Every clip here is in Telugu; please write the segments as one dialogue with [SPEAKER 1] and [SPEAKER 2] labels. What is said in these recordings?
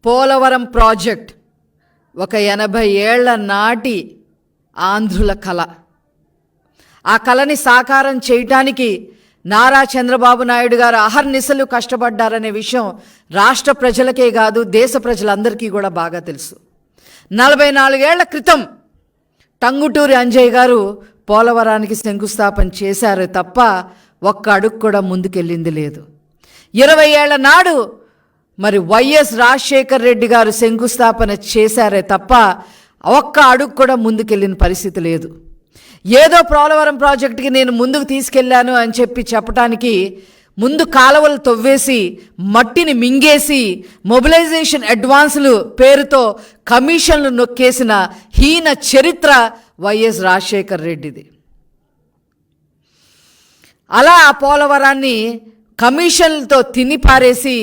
[SPEAKER 1] పోలవరం ప్రాజెక్ట్ ఒక 80 ఏళ్ల నాటి ఆంధ్రుల కళ. ఆ కళని సాకారం చేయటానికి నారా చంద్రబాబు నాయుడు గారు అహర్నిశలు కష్టపడ్డారనే విషయం రాష్ట్ర ప్రజలకే కాదు దేశ ప్రజలందరికీ కూడా బాగా తెలుసు. 44 ఏళ్ల క్రితం టంగుటూరి అంజయ్య గారు పోలవరానికి శంకుస్థాపన చేశారు తప్ప ఒక్క అడుగు కూడా ముందుకెళ్ళింది లేదు. 20 ఏళ్ల నాడు మరి వైఎస్ రాజశేఖర రెడ్డి గారు శంకుస్థాపన చేశారే తప్ప ఒక్క అడుగు కూడా ముందుకెళ్ళిన పరిస్థితి లేదు. ఏదో పోలవరం ప్రాజెక్టుకి నేను ముందుకు తీసుకెళ్లాను అని చెప్పడానికి ముందు కాలువలు తవ్వేసి మట్టిని మింగేసి మొబిలైజేషన్ అడ్వాన్సులు పేరుతో కమిషన్లు నొక్కేసిన హీన చరిత్ర వైఎస్ రాజశేఖర రెడ్డిది. అలా ఆ పోలవరాన్ని కమిషన్లతో తినిపారేసి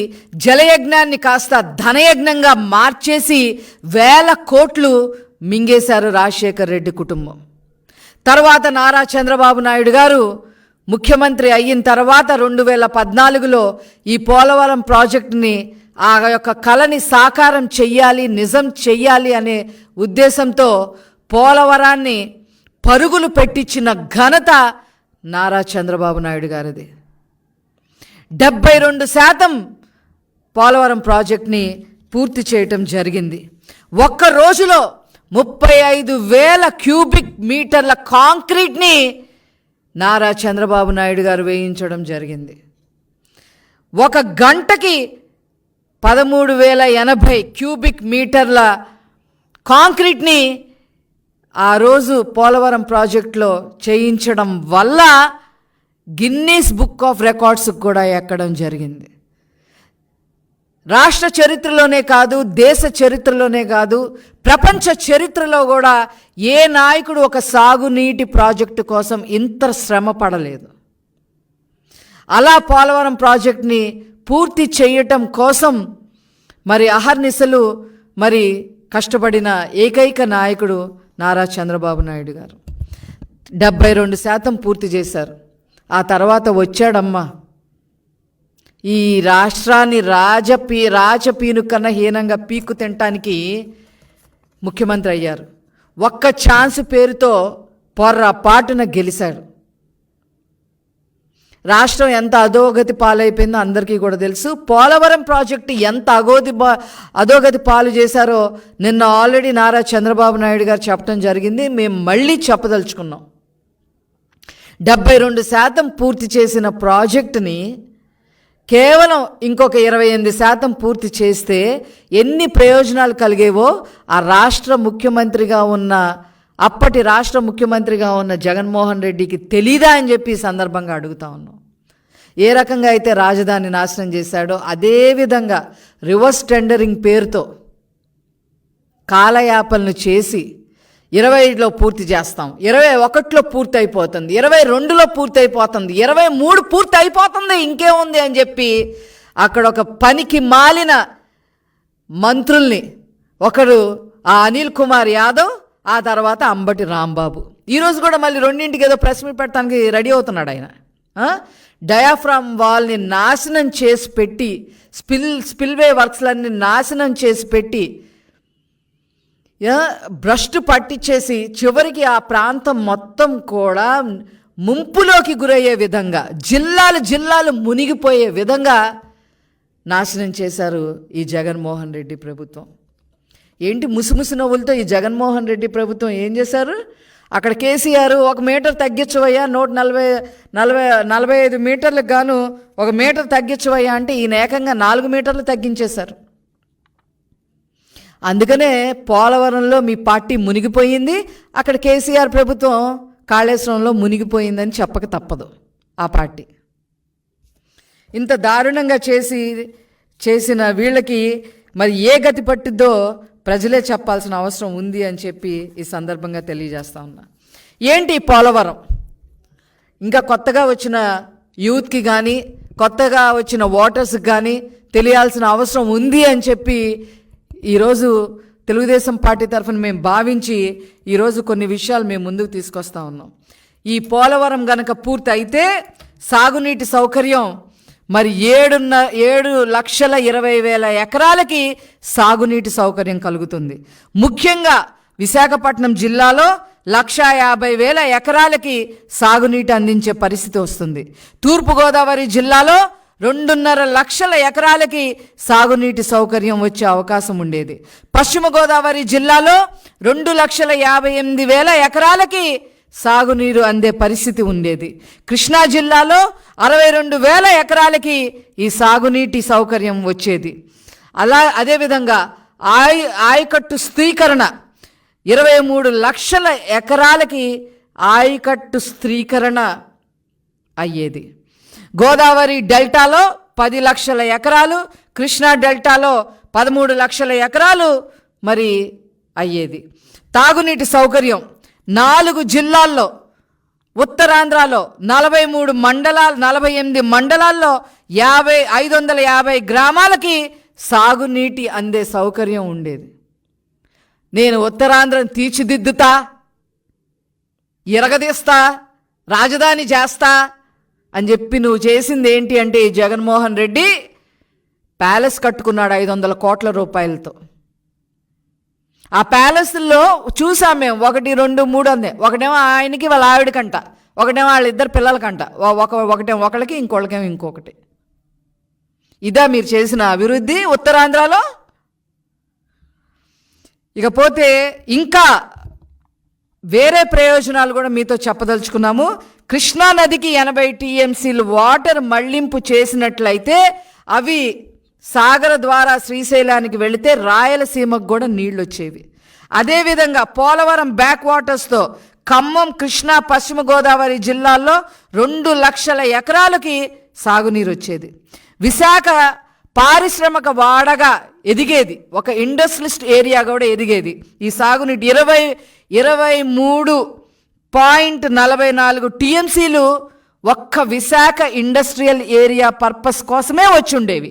[SPEAKER 1] జలయజ్ఞాన్ని కాస్త ధనయజ్ఞంగా మార్చేసి 1000 కోట్లు మింగేశారు రాజశేఖర రెడ్డి కుటుంబం. తర్వాత నారా చంద్రబాబు నాయుడు గారు ముఖ్యమంత్రి అయిన తర్వాత 2014లో ఈ పోలవరం ప్రాజెక్టుని ఆ యొక్క కళని సాకారం చెయ్యాలి, నిజం చెయ్యాలి అనే ఉద్దేశంతో పోలవరాన్ని పరుగులు పెట్టించిన ఘనత నారా చంద్రబాబు నాయుడు గారిది. 72% పోలవరం ప్రాజెక్ట్ని పూర్తి చేయటం జరిగింది. ఒక్క రోజులో 35,000 క్యూబిక్ మీటర్ల కాంక్రీట్ని నారా చంద్రబాబు నాయుడు గారు వేయించడం జరిగింది. ఒక గంటకి 13,080 క్యూబిక్ మీటర్ల కాంక్రీట్ని ఆ రోజు పోలవరం ప్రాజెక్టులో చేయించడం వల్ల గిన్నీస్ బుక్ ఆఫ్ రికార్డ్స్కి కూడా ఎక్కడం జరిగింది. రాష్ట్ర చరిత్రలోనే కాదు, దేశ చరిత్రలోనే కాదు, ప్రపంచ చరిత్రలో కూడా ఏ నాయకుడు ఒక సాగునీటి ప్రాజెక్టు కోసం ఇంత శ్రమ పడలేదు. అలా పోలవరం ప్రాజెక్ట్ని పూర్తి చేయటం కోసం మరి అహర్నిశలు మరి కష్టపడిన ఏకైక నాయకుడు నారా చంద్రబాబు నాయుడు గారు. 72% పూర్తి చేశారు. ఆ తర్వాత వచ్చాడమ్మా ఈ రాష్ట్రాన్ని రాజపీను కన్నా హీనంగా పీక్కు తినటానికి ముఖ్యమంత్రి అయ్యారు. ఒక్క ఛాన్స్ పేరుతో పొర్రపాటున గెలిచాడు. రాష్ట్రం ఎంత అధోగతి పాలైపోయిందో అందరికీ కూడా తెలుసు. పోలవరం ప్రాజెక్టు ఎంత అధోగతి పాలు చేశారో నిన్న ఆల్రెడీ నారా చంద్రబాబు నాయుడు గారు చెప్పడం జరిగింది. మేము మళ్ళీ చెప్పదలుచుకున్నాం. 72% పూర్తి చేసిన ప్రాజెక్టుని కేవలం ఇంకొక 28% పూర్తి చేస్తే ఎన్ని ప్రయోజనాలు కలిగేవో ఆ అప్పటి రాష్ట్ర ముఖ్యమంత్రిగా ఉన్న జగన్మోహన్ రెడ్డికి తెలీదా అని చెప్పి ఈ సందర్భంగా అడుగుతా ఉన్నాం. ఏ రకంగా అయితే రాజధాని నాశనం చేశాడో అదేవిధంగా రివర్స్ టెండరింగ్ పేరుతో కాలయాపనలు చేసి 20లో పూర్తి చేస్తాం, 21లో పూర్తి అయిపోతుంది, 22లో పూర్తి అయిపోతుంది, 23 పూర్తి అయిపోతుంది, ఇంకేముంది అని చెప్పి అక్కడ ఒక పనికి మాలిన మంత్రుల్ని, ఒకరు ఆ అనిల్ కుమార్ యాదవ్, ఆ తర్వాత అంబటి రాంబాబు. ఈరోజు కూడా మళ్ళీ 2ంటికి ఏదో ప్రెస్ మీట్ పెట్టడానికి రెడీ అవుతున్నాడు ఆయన. డయాఫ్రామ్ వాల్ని నాశనం చేసి పెట్టి స్పిల్వే వర్క్స్లన్నీ నాశనం చేసి పెట్టి భ్రష్టు పట్టించేసి చివరికి ఆ ప్రాంతం మొత్తం కూడా ముంపులోకి గురయ్యే విధంగా జిల్లాలు మునిగిపోయే విధంగా నాశనం చేశారు ఈ జగన్మోహన్ రెడ్డి ప్రభుత్వం. ఏంటి ముసిముసి నవ్వులతో ఈ జగన్మోహన్ రెడ్డి ప్రభుత్వం ఏం చేశారు? అక్కడ కేసీఆర్ 1 మీటర్ తగ్గించవయ్యా, 145 మీటర్లకు గాను 1 మీటర్ తగ్గించవయ్యా అంటే ఈయన ఏకంగా 4 మీటర్లు తగ్గించేశారు. అందుకనే పోలవరంలో మీ పార్టీ మునిగిపోయింది, అక్కడ కేసీఆర్ ప్రభుత్వం కాళేశ్వరంలో మునిగిపోయిందని చెప్పక తప్పదు. ఆ పార్టీ ఇంత దారుణంగా చేసిన వీళ్ళకి మరి ఏ గతి పట్టిద్దో ప్రజలే చెప్పాల్సిన అవసరం ఉంది అని చెప్పి ఈ సందర్భంగా తెలియజేస్తా ఉన్నా. ఏంటి పోలవరం? ఇంకా కొత్తగా వచ్చిన యూత్కి కానీ కొత్తగా వచ్చిన ఓటర్స్కి కానీ తెలియాల్సిన అవసరం ఉంది అని చెప్పి ఈరోజు తెలుగుదేశం పార్టీ తరఫున మేము భావించి ఈరోజు కొన్ని విషయాలు మేము ముందుకు తీసుకొస్తా ఉన్నాం. ఈ పోలవరం గనక పూర్తి అయితే సాగునీటి సౌకర్యం మరి 7,20,000 ఎకరాలకి సాగునీటి సౌకర్యం కలుగుతుంది. ముఖ్యంగా విశాఖపట్నం జిల్లాలో 1,50,000 ఎకరాలకి సాగునీటి అందించే పరిస్థితి వస్తుంది. తూర్పుగోదావరి జిల్లాలో 2.5 లక్షల ఎకరాలకి సాగునీటి సౌకర్యం వచ్చే అవకాశం ఉండేది. పశ్చిమ గోదావరి జిల్లాలో 2,58,000 ఎకరాలకి సాగునీరు అందే పరిస్థితి ఉండేది. కృష్ణా జిల్లాలో 62,000 ఎకరాలకి ఈ సాగునీటి సౌకర్యం వచ్చేది. అదేవిధంగా ఆయకట్టు స్థిరీకరణ 23 లక్షల ఎకరాలకి ఆయకట్టు స్థిరీకరణ అయ్యేది. గోదావరి డెల్టాలో 10 లక్షల ఎకరాలు, కృష్ణా డెల్టాలో 13 లక్షల ఎకరాలు మరి అయ్యేది. తాగునీటి సౌకర్యం 4 జిల్లాల్లో, ఉత్తరాంధ్రలో 48 మండలాల్లో 550 గ్రామాలకి సాగునీటి అందే సౌకర్యం ఉండేది. నేను ఉత్తరాంధ్రను తీర్చిదిద్దుతా, ఇరగదీస్తా, రాజధాని చేస్తా అని చెప్పి నువ్వు చేసింది ఏంటి అంటే ఈ జగన్మోహన్ రెడ్డి ప్యాలెస్ కట్టుకున్నాడు 500 కోట్ల రూపాయలతో. ఆ ప్యాలెస్లో చూసాం మేము, 1, 2, 3 అందే. ఒకటేమో ఆయనకి వాళ్ళ ఆవిడకంట, ఒకటేమో వాళ్ళిద్దరు పిల్లలకంట, ఒకటేమో ఒకళ్ళకి, ఇంకోళ్ళకేమో ఇంకొకటి. ఇదా మీరు చేసిన అభివృద్ధి ఉత్తరాంధ్రలో? ఇకపోతే ఇంకా వేరే ప్రయోజనాలు కూడా మీతో చెప్పదలుచుకున్నాము. కృష్ణా నదికి 80 టీఎంసీలు వాటర్ మళ్లింపు చేసినట్లయితే అవి సాగర ద్వారా శ్రీశైలానికి వెళితే రాయలసీమకు కూడా నీళ్ళు వచ్చేవి. అదేవిధంగా పోలవరం బ్యాక్ వాటర్స్తో ఖమ్మం, కృష్ణా, పశ్చిమ గోదావరి జిల్లాల్లో 2 లక్షల ఎకరాలకి సాగునీరు వచ్చేది. విశాఖ పారిశ్రామిక వాడగా ఎదిగేది, ఒక ఇండస్ట్రియలిస్ట్ ఏరియా కూడా ఎదిగేది. ఈ సాగునీటి 23.44 టీఎంసీలు ఒక్క విశాఖ ఇండస్ట్రియల్ ఏరియా పర్పస్ కోసమే వచ్చి ఉండేవి.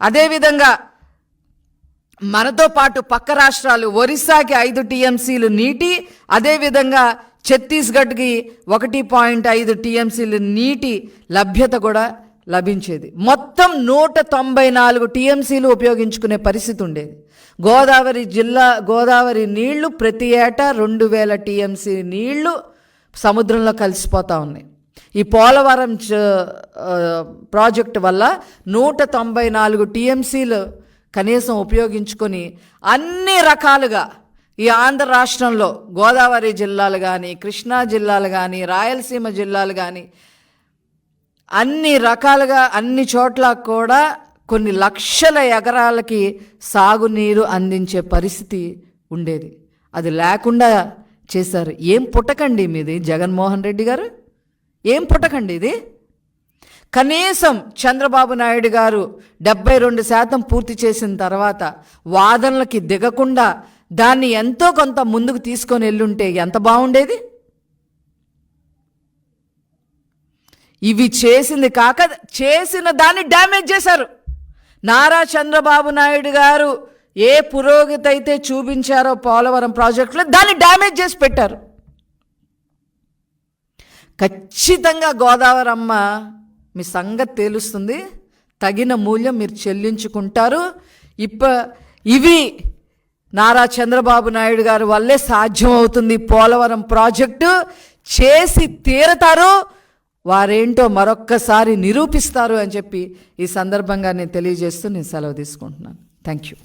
[SPEAKER 1] అదేవిధంగా మనతో పాటు పక్క రాష్ట్రాలు, ఒరిస్సాకి 5 టీఎంసీలు నీటి, అదేవిధంగా ఛత్తీస్గఢ్కి 1.5 టీఎంసీలు నీటి లభ్యత కూడా లభించేది. మొత్తం 194 టీఎంసీలు ఉపయోగించుకునే పరిస్థితి ఉండేది. గోదావరి నీళ్లు ప్రతి ఏటా 2,000 టీఎంసీ నీళ్లు సముద్రంలో కలిసిపోతూ ఉన్నాయి. ఈ పోలవరం ప్రాజెక్టు వల్ల 194 టీఎంసీలు కనీసం ఉపయోగించుకొని అన్ని రకాలుగా ఈ ఆంధ్ర రాష్ట్రంలో గోదావరి జిల్లాలు కానీ, కృష్ణా జిల్లాలు కానీ, రాయలసీమ జిల్లాలు కానీ అన్ని రకాలుగా అన్ని చోట్ల కూడా కొన్ని లక్షల ఎకరాలకి సాగునీరు అందించే పరిస్థితి ఉండేది. అది లేకుండా చేశారు. ఏం పుట్టకండి మీది జగన్మోహన్ రెడ్డి గారు, ఏం పుట్టకండి ఇది. కనీసం చంద్రబాబు నాయుడు గారు 72% పూర్తి చేసిన తర్వాత వాదనలకి దిగకుండా దాన్ని ఎంతో కొంత ముందుకు తీసుకొని వెళ్ళుంటే ఎంత బాగుండేది. ఇవి చేసింది కాక చేసిన దాన్ని డ్యామేజ్ చేశారు. నారా చంద్రబాబు నాయుడు గారు ఏ పురోగతి అయితే చూపించారో పోలవరం ప్రాజెక్టులో దాన్ని డ్యామేజ్ చేసి పెట్టారు. ఖచ్చితంగా గోదావరి అమ్మ మీ సంగతి తేలుస్తుంది, తగిన మూల్యం మీరు చెల్లించుకుంటారు. ఇవి నారా చంద్రబాబు నాయుడు గారి వల్లే సాధ్యమవుతుంది. పోలవరం ప్రాజెక్టు చేసి తీరతారు, వారేంటో మరొక్కసారి నిరూపిస్తారు అని చెప్పి ఈ సందర్భంగా నేను తెలియజేస్తూ నేను సెలవు తీసుకుంటున్నాను. Thank you.